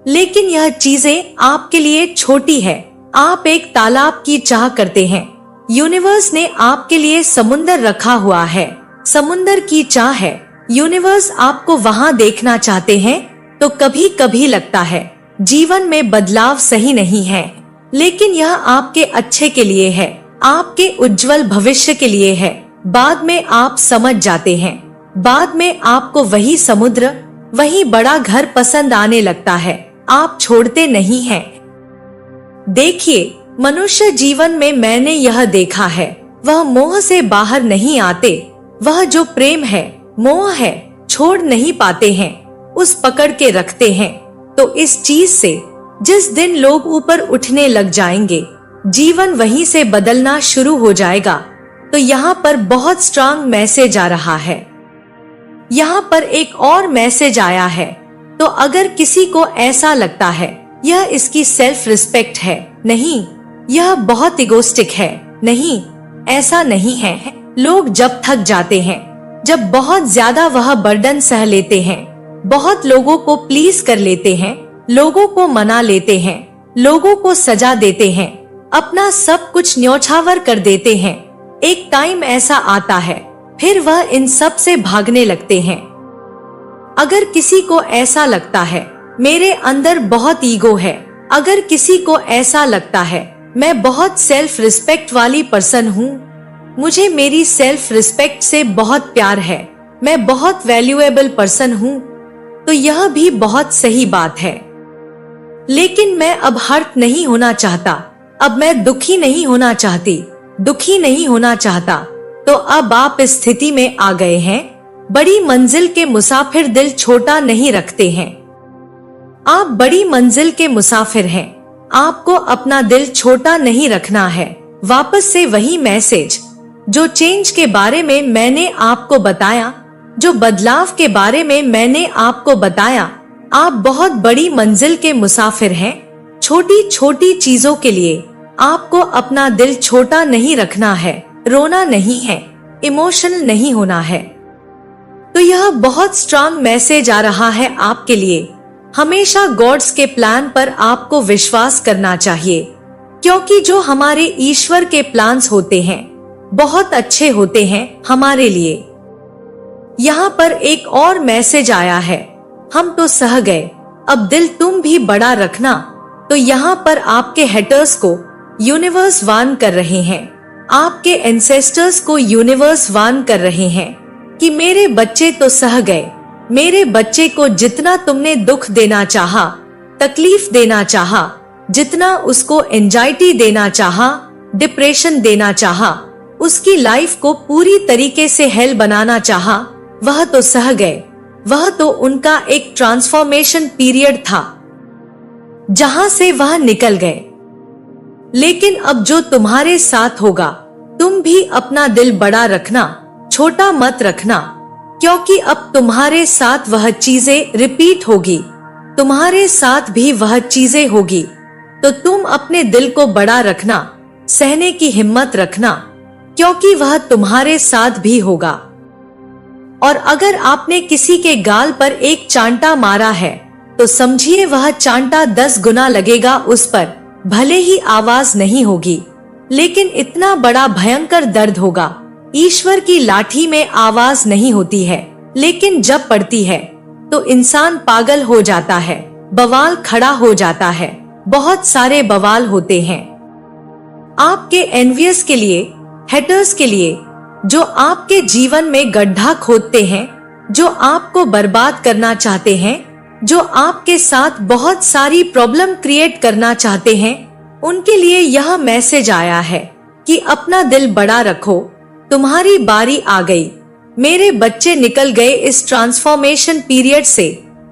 लेकिन यह चीजें आपके लिए छोटी है। आप एक तालाब की चाह करते हैं, यूनिवर्स ने आपके लिए समुंदर रखा हुआ है, समुंदर की चाह है। यूनिवर्स आपको वहाँ देखना चाहते हैं। तो कभी कभी लगता है जीवन में बदलाव सही नहीं है, लेकिन यह आपके अच्छे के लिए है, आपके उज्जवल भविष्य के लिए है। बाद में आप समझ जाते हैं, बाद में आपको वही समुद्र, वही बड़ा घर पसंद आने लगता है, आप छोड़ते नहीं हैं। देखिए, मनुष्य जीवन में मैंने यह देखा है, वह मोह से बाहर नहीं आते। वह जो प्रेम है, मोह है, छोड़ नहीं पाते हैं, उस पकड़ के रखते हैं। तो इस चीज से जिस दिन लोग ऊपर उठने लग जाएंगे, जीवन वहीं से बदलना शुरू हो जाएगा। तो यहाँ पर बहुत स्ट्रांग मैसेज आ रहा है। यहाँ पर एक और मैसेज आया है। तो अगर किसी को ऐसा लगता है यह इसकी सेल्फ रिस्पेक्ट है, नहीं, यह बहुत इगोस्टिक है, नहीं, ऐसा नहीं है। लोग जब थक जाते हैं, जब बहुत ज्यादा वह बर्डन सह लेते हैं, बहुत लोगों को प्लीज कर लेते हैं, लोगों को मना लेते हैं, लोगों को सजा देते हैं, अपना सब कुछ न्योछावर कर देते हैं, एक टाइम ऐसा आता है फिर वह इन सब से भागने लगते हैं। अगर किसी को ऐसा लगता है मेरे अंदर बहुत ईगो है, अगर किसी को ऐसा लगता है मैं बहुत सेल्फ रिस्पेक्ट वाली पर्सन हूँ, मुझे मेरी सेल्फ रिस्पेक्ट से बहुत प्यार है, मैं बहुत वैल्यूएबल पर्सन हूँ, तो यह भी बहुत सही बात है। लेकिन मैं अब हर्ट नहीं होना चाहता, अब मैं दुखी नहीं होना चाहती, दुखी नहीं होना चाहता। तो अब आप इस स्थिति में आ गए हैं। बड़ी मंजिल के मुसाफिर दिल छोटा नहीं रखते हैं। आप बड़ी मंजिल के मुसाफिर हैं। आपको अपना दिल छोटा नहीं रखना है। वापस से वही मैसेज, जो चेंज के बारे में मैंने आपको बताया, जो बदलाव के बारे में मैंने आपको बताया। आप बहुत बड़ी मंजिल के मुसाफिर हैं। छोटी छोटी चीजों के लिए आपको अपना दिल छोटा नहीं रखना है, रोना नहीं है, इमोशनल नहीं होना है। तो यह बहुत स्ट्रांग मैसेज आ रहा है आपके लिए। हमेशा गॉड्स के प्लान पर आपको विश्वास करना चाहिए, क्योंकि जो हमारे ईश्वर के प्लान्स होते हैं बहुत अच्छे होते हैं हमारे लिए। यहाँ पर एक और मैसेज आया है, हम तो सह गए, अब दिल तुम भी बड़ा रखना। तो यहाँ पर आपके हेटर्स को यूनिवर्स वार्न कर रहे हैं, आपके एंसेस्टर्स को यूनिवर्स वार्न कर रहे हैं कि मेरे बच्चे तो सह गए। मेरे बच्चे को जितना तुमने दुख देना चाहा, तकलीफ देना चाहा, जितना उसको एंजाइटी देना चाहा, डिप्रेशन देना चाहा, उसकी लाइफ को पूरी तरीके से हेल बनाना चाहा, वह तो सह गए। वह तो उनका एक ट्रांसफॉर्मेशन पीरियड था जहां से वह निकल गए। लेकिन अब जो तुम्हारे साथ होगा, तुम भी अपना दिल बड़ा रखना, छोटा मत रखना, क्योंकि अब तुम्हारे साथ वह चीजें रिपीट होगी, तुम्हारे साथ भी वह चीजें होगी। तो तुम अपने दिल को बड़ा रखना, सहने की हिम्मत रखना, क्योंकि वह तुम्हारे साथ भी होगा। और अगर आपने किसी के गाल पर एक चांटा मारा है, तो समझिए वह चांटा 10 गुना लगेगा उस पर। भले ही आवाज नहीं होगी, लेकिन इतना बड़ा भयंकर दर्द होगा। ईश्वर की लाठी में आवाज नहीं होती है, लेकिन जब पड़ती है तो इंसान पागल हो जाता है, बवाल खड़ा हो जाता है। बहुत सारे बवाल होते हैं आपके एनवियस के लिए, हेटर्स के लिए, जो आपके जीवन में गड्ढा खोदते हैं, जो आपको बर्बाद करना चाहते हैं, जो आपके साथ बहुत सारी प्रॉब्लम क्रिएट करना चाहते हैं। उनके लिए यह मैसेज आया है कि अपना दिल बड़ा रखो, तुम्हारी बारी आ गई। मेरे बच्चे निकल गए इस ट्रांसफॉर्मेशन पीरियड से।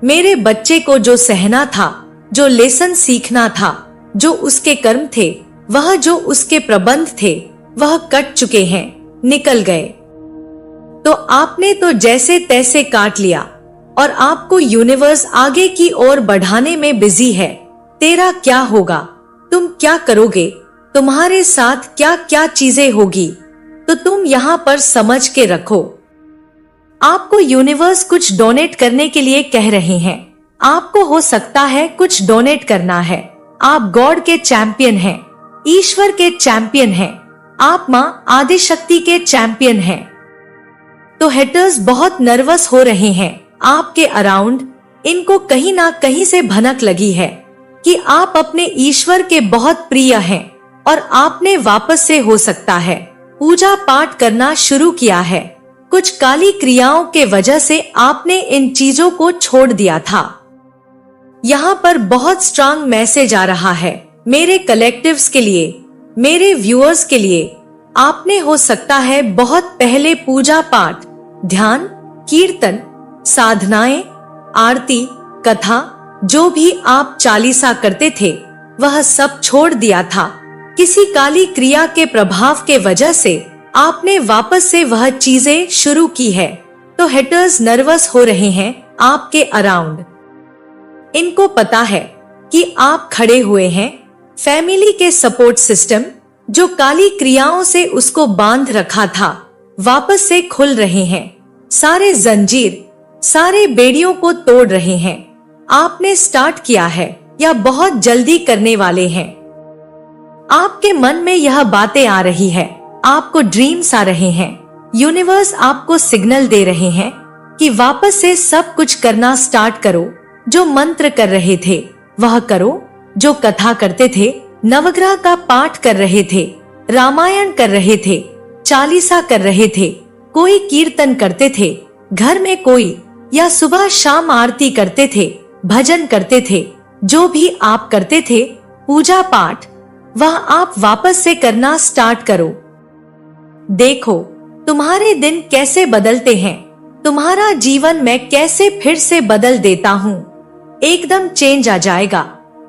मेरे बच्चे को जो सहना था, जो लेसन सीखना था, जो उसके कर्म थे, वह जो उसके प्रबंध थे, वह कट चुके हैं, निकल गए। तो आपने तो जैसे तैसे काट लिया और आपको यूनिवर्स आगे की ओर बढ़ाने में बिजी है। तेरा क्या होगा, तुम क्या करोगे, तुम्हारे साथ क्या क्या चीजें होगी, तो तुम यहाँ पर समझ के रखो। आपको यूनिवर्स कुछ डोनेट करने के लिए कह रहे हैं। आपको हो सकता है कुछ डोनेट करना है। आप गॉड के चैंपियन हैं, ईश्वर के चैंपियन हैं, आप माँ आदि शक्ति के चैंपियन हैं। तो हेटर्स बहुत नर्वस हो रहे हैं आपके अराउंड। इनको कहीं ना कहीं से भनक लगी है कि आप अपने ईश्वर के बहुत प्रिय हैं और आपने वापस से हो सकता है पूजा पाठ करना शुरू किया है। कुछ काली क्रियाओं के वजह से आपने इन चीजों को छोड़ दिया था। यहाँ पर बहुत स्ट्रांग मैसेज आ रहा है मेरे कलेक्टिव्स के लिए, मेरे व्यूअर्स के लिए। आपने हो सकता है बहुत पहले पूजा पाठ, ध्यान, कीर्तन, साधनाएं, आरती, कथा, जो भी आप चालीसा करते थे, वह सब छोड़ दिया था। किसी काली क्रिया के प्रभाव के वजह से आपने वापस से वह चीजें शुरू की है। तो हेटर्स नर्वस हो रहे हैं आपके अराउंड। इनको पता है कि आप खड़े हुए हैं। फैमिली के सपोर्ट सिस्टम जो काली क्रियाओं से उसको बांध रखा था, वापस से खुल रहे हैं। सारे जंजीर, सारे बेड़ियों को तोड़ रहे हैं। आपने स्टार्ट किया है या बहुत जल्दी करने वाले हैं। आपके मन में यह बातें आ रही है, आपको ड्रीम्स आ रहे हैं। यूनिवर्स आपको सिग्नल दे रहे हैं कि वापस से सब कुछ करना स्टार्ट करो। जो मंत्र कर रहे थे वह करो, जो कथा करते थे, नवग्रह का पाठ कर रहे थे, रामायण कर रहे थे, चालीसा कर रहे थे, कोई कीर्तन करते थे घर में, कोई या सुबह शाम आरती करते थे, भजन करते थे, जो भी आप करते थे पूजा पाठ, वह आप वापस से करना स्टार्ट करो। देखो तुम्हारे दिन कैसे बदलते हैं, तुम्हारा जीवन मैं कैसे फिर से बदल देता हूँ। एकदम चेंज आ जाएगा।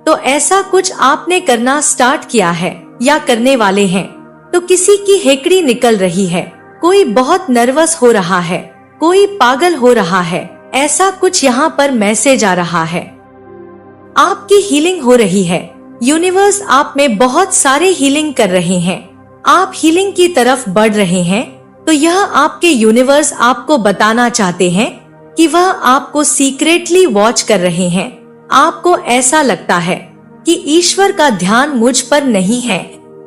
तो ऐसा कुछ आपने करना स्टार्ट किया है या करने वाले हैं। तो किसी की हेकड़ी निकल रही है, कोई बहुत नर्वस हो रहा है, कोई पागल हो रहा है, ऐसा कुछ यहाँ पर मैसेज आ रहा है। आपकी हीलिंग हो रही है, यूनिवर्स आप में बहुत सारे हीलिंग कर रहे हैं, आप हीलिंग की तरफ बढ़ रहे हैं। तो यह आपके यूनिवर्स आपको बताना चाहते हैं कि वह आपको सीक्रेटली वॉच कर रहे हैं। आपको ऐसा लगता है कि ईश्वर का ध्यान मुझ पर नहीं है।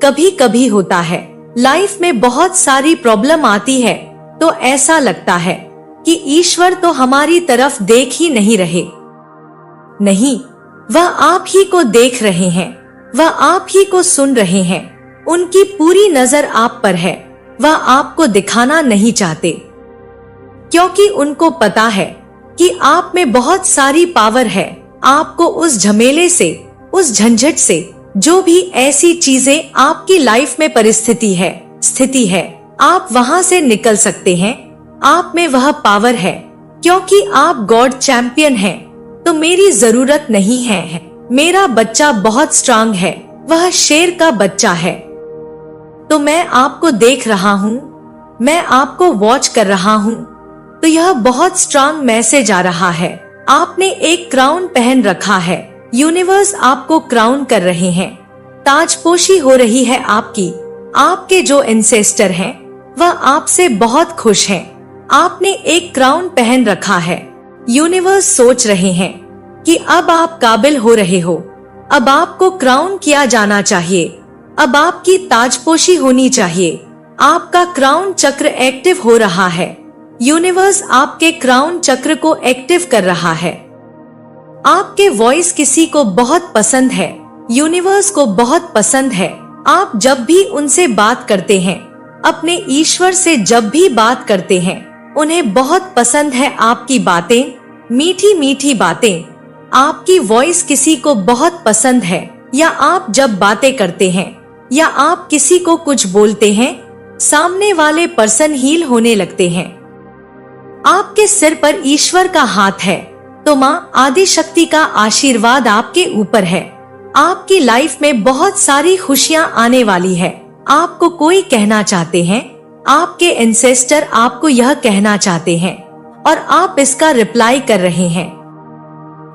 कभी कभी होता है लाइफ में बहुत सारी प्रॉब्लम आती है तो ऐसा लगता है कि ईश्वर तो हमारी तरफ देख ही नहीं रहे। नहीं, वह आप ही को देख रहे हैं, वह आप ही को सुन रहे हैं। उनकी पूरी नजर आप पर है, वह आपको दिखाना नहीं चाहते क्योंकि उनको पता है कि आप में बहुत सारी पावर है। आपको उस झमेले से, उस झंझट से, जो भी ऐसी चीजें आपकी लाइफ में परिस्थिति है, स्थिति है, आप वहां से निकल सकते हैं। आप में वह पावर है क्योंकि आप गॉड चैंपियन हैं। तो मेरी जरूरत नहीं है, मेरा बच्चा बहुत स्ट्रांग है, वह शेर का बच्चा है। तो मैं आपको देख रहा हूँ, मैं आपको वॉच कर रहा हूँ। तो यह बहुत स्ट्रांग मैसेज आ रहा है। आपने एक क्राउन पहन रखा है, यूनिवर्स आपको क्राउन कर रहे हैं, ताजपोशी हो रही है आपकी। आपके जो एंसेस्टर हैं, वह आपसे बहुत खुश हैं। आपने एक क्राउन पहन रखा है, यूनिवर्स सोच रहे हैं कि अब आप काबिल हो रहे हो, अब आपको क्राउन किया जाना चाहिए, अब आपकी ताजपोशी होनी चाहिए। आपका क्राउन चक्र एक्टिव हो रहा है, यूनिवर्स आपके क्राउन चक्र को एक्टिव कर रहा है। आपके वॉइस किसी को बहुत पसंद है, यूनिवर्स को बहुत पसंद है। आप जब भी उनसे बात करते हैं, अपने ईश्वर से जब भी बात करते हैं, उन्हें बहुत पसंद है आपकी बातें, मीठी मीठी बातें। आपकी वॉइस किसी को बहुत पसंद है, या आप जब बातें करते हैं या आप किसी को कुछ बोलते हैं, सामने वाले पर्सन हील होने लगते हैं। आपके सिर पर ईश्वर का हाथ है, तो माँ आदि शक्ति का आशीर्वाद आपके ऊपर है। आपकी लाइफ में बहुत सारी खुशियाँ आने वाली है। आपको कोई कहना चाहते हैं, आपके एंसेस्टर आपको यह कहना चाहते हैं और आप इसका रिप्लाई कर रहे हैं।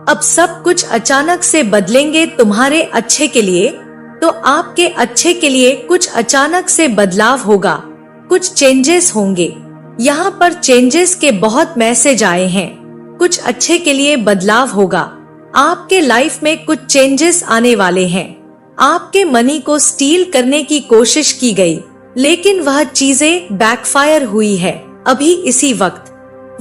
अब सब कुछ अचानक से बदलेंगे तुम्हारे अच्छे के लिए। तो आपके अच्छे के लिए कुछ अचानक से बदलाव होगा, कुछ चेंजेस होंगे। यहाँ पर चेंजेस के बहुत मैसेज आए हैं। कुछ अच्छे के लिए बदलाव होगा। आपके लाइफ में कुछ चेंजेस आने वाले हैं। आपके मनी को स्टील करने की कोशिश की गई, लेकिन वह चीजें बैकफायर हुई है। अभी इसी वक्त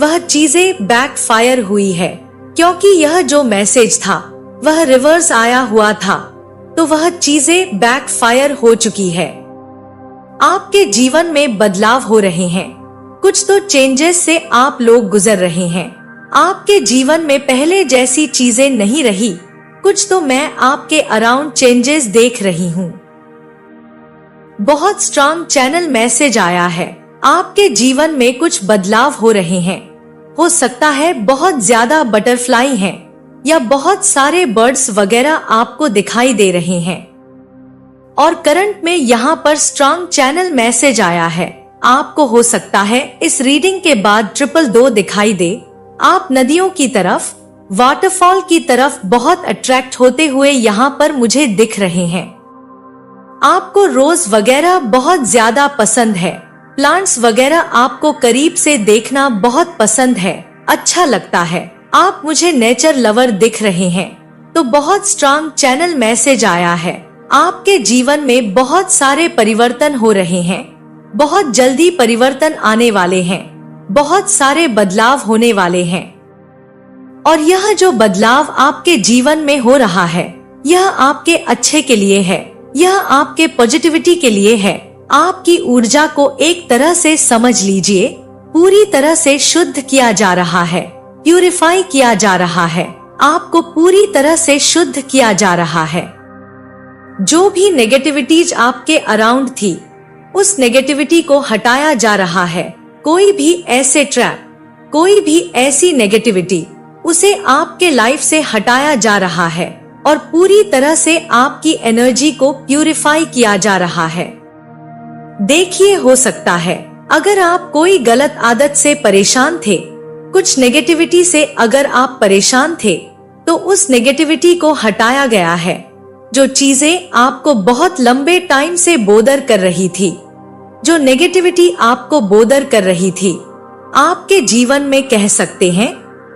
वह चीजें बैकफायर हुई है, क्योंकि यह जो मैसेज था वह रिवर्स आया हुआ था, तो वह चीजें बैकफायर हो चुकी है। आपके जीवन में बदलाव हो रहे हैं। कुछ तो चेंजेस से आप लोग गुजर रहे हैं। आपके जीवन में पहले जैसी चीजें नहीं रही। कुछ तो मैं आपके अराउंड चेंजेस देख रही हूँ। बहुत स्ट्रांग चैनल मैसेज आया है। आपके जीवन में कुछ बदलाव हो रहे हैं। हो सकता है बहुत ज्यादा बटरफ्लाई हैं, या बहुत सारे बर्ड्स वगैरह आपको दिखाई दे रहे हैं। और करंट में यहाँ पर स्ट्रांग चैनल मैसेज आया है। आपको हो सकता है इस रीडिंग के बाद 222 दिखाई दे। आप नदियों की तरफ, वाटरफॉल की तरफ बहुत अट्रैक्ट होते हुए यहाँ पर मुझे दिख रहे हैं। आपको रोज वगैरह बहुत ज्यादा पसंद है। प्लांट्स वगैरह आपको करीब से देखना बहुत पसंद है, अच्छा लगता है। आप मुझे नेचर लवर दिख रहे हैं। तो बहुत स्ट्रांग चैनल मैसेज आया है। आपके जीवन में बहुत सारे परिवर्तन हो रहे हैं। बहुत जल्दी परिवर्तन आने वाले हैं। बहुत सारे बदलाव होने वाले हैं। और यह जो बदलाव आपके जीवन में हो रहा है, यह आपके अच्छे के लिए है। यह आपके पॉजिटिविटी के लिए है। आपकी ऊर्जा को एक तरह से समझ लीजिए, पूरी तरह से शुद्ध किया जा रहा है, प्यूरिफाई किया जा रहा है। आपको पूरी तरह से शुद्ध किया जा रहा है। जो भी नेगेटिविटीज आपके अराउंड थी, उस नेगेटिविटी को हटाया जा रहा है। कोई भी ऐसे ट्रैप, कोई भी ऐसी नेगेटिविटी, उसे आपके लाइफ से हटाया जा रहा है। और पूरी तरह से आपकी एनर्जी को प्यूरिफाई किया जा रहा है। देखिए, हो सकता है अगर आप कोई गलत आदत से परेशान थे, कुछ नेगेटिविटी से अगर आप परेशान थे, तो उस नेगेटिविटी को हटाया गया है। जो चीजें आपको बहुत लंबे टाइम से बोदर कर रही थी, जो नेगेटिविटी आपको बोदर कर रही थी, आपके जीवन में कह सकते हैं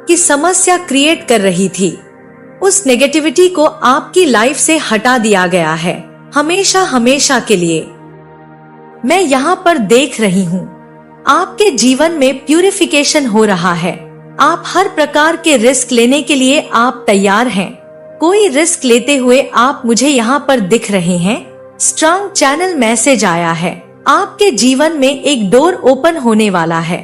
कि समस्या क्रिएट कर रही थी, उस नेगेटिविटी को आपकी लाइफ से हटा दिया गया है, हमेशा हमेशा के लिए। मैं यहाँ पर देख रही हूँ आपके जीवन में प्यूरिफिकेशन हो रहा है। आप हर प्रकार के रिस्क लेने के लिए आप तैयार हैं। कोई रिस्क लेते हुए आप मुझे यहाँ पर दिख रहे हैं। स्ट्रांग चैनल मैसेज आया है, आपके जीवन में एक डोर ओपन होने वाला है।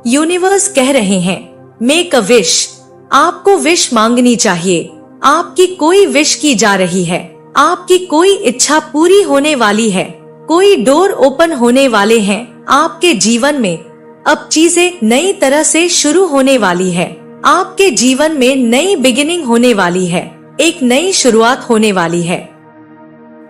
यूनिवर्स कह रहे हैं मेक अ विश। आपको विश मांगनी चाहिए। आपकी कोई विश की जा रही है, आपकी कोई इच्छा पूरी होने वाली है, कोई डोर ओपन होने वाले हैं आपके जीवन में। अब चीजें नई तरह से शुरू होने वाली है। आपके जीवन में नई बिगिनिंग होने वाली है, एक नई शुरुआत होने वाली है।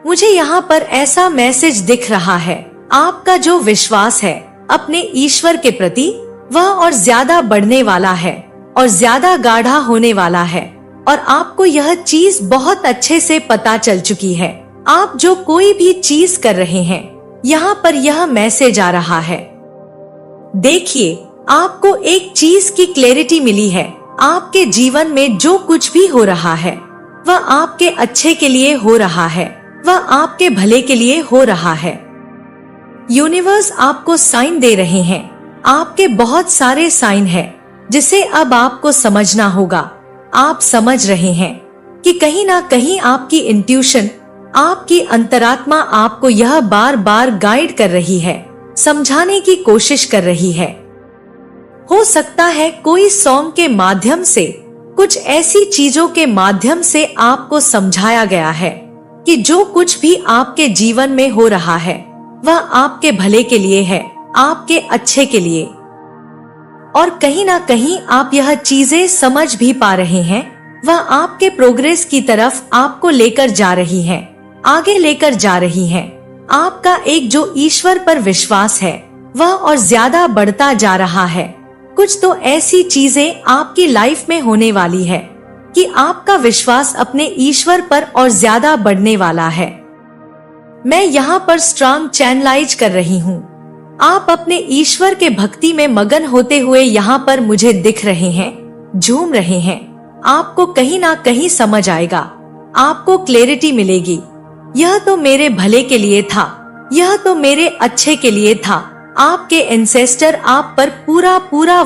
मुझे यहाँ पर ऐसा मैसेज दिख रहा है, आपका जो विश्वास है अपने ईश्वर के प्रति, वह और ज्यादा बढ़ने वाला है और ज्यादा गाढ़ा होने वाला है। और आपको यह चीज बहुत अच्छे से पता चल चुकी है। आप जो कोई भी चीज कर रहे हैं, यहाँ पर यह मैसेज आ रहा है। देखिए, आपको एक चीज की क्लैरिटी मिली है। आपके जीवन में जो कुछ भी हो रहा है, वह आपके अच्छे के लिए हो रहा है, वह आपके भले के लिए हो रहा है। यूनिवर्स आपको साइन दे रहे हैं। आपके बहुत सारे साइन हैं, जिसे अब आपको समझना होगा। आप समझ रहे हैं कि कहीं ना कहीं आपकी इंट्यूशन, आपकी अंतरात्मा आपको यह बार बार गाइड कर रही है, समझाने की कोशिश कर रही है। हो सकता है कोई सॉन्ग के माध्यम से, कुछ ऐसी चीजों के माध्यम से आपको समझाया गया है कि जो कुछ भी आपके जीवन में हो रहा है, वह आपके भले के लिए है, आपके अच्छे के लिए। और कहीं ना कहीं आप यह चीजें समझ भी पा रहे हैं। वह आपके प्रोग्रेस की तरफ आपको लेकर जा रही है, आगे लेकर जा रही है। आपका एक जो ईश्वर पर विश्वास है, वह और ज्यादा बढ़ता जा रहा है। कुछ तो ऐसी चीजें आपकी लाइफ में होने वाली है कि आपका विश्वास अपने ईश्वर पर और ज्यादा बढ़ने वाला है। मैं यहाँ पर स्ट्रांग चैनलाइज कर रही हूँ। आप अपने ईश्वर के भक्ति में मगन होते हुए यहाँ पर मुझे दिख रहे हैं, झूम रहे हैं। आपको कहीं ना कहीं समझ आएगा, आपको क्लैरिटी मिलेगी। यह तो मेरे भले के लिए था, यह तो मेरे अच्छे के लिए था। आपके एंसेस्टर आप पर पूरा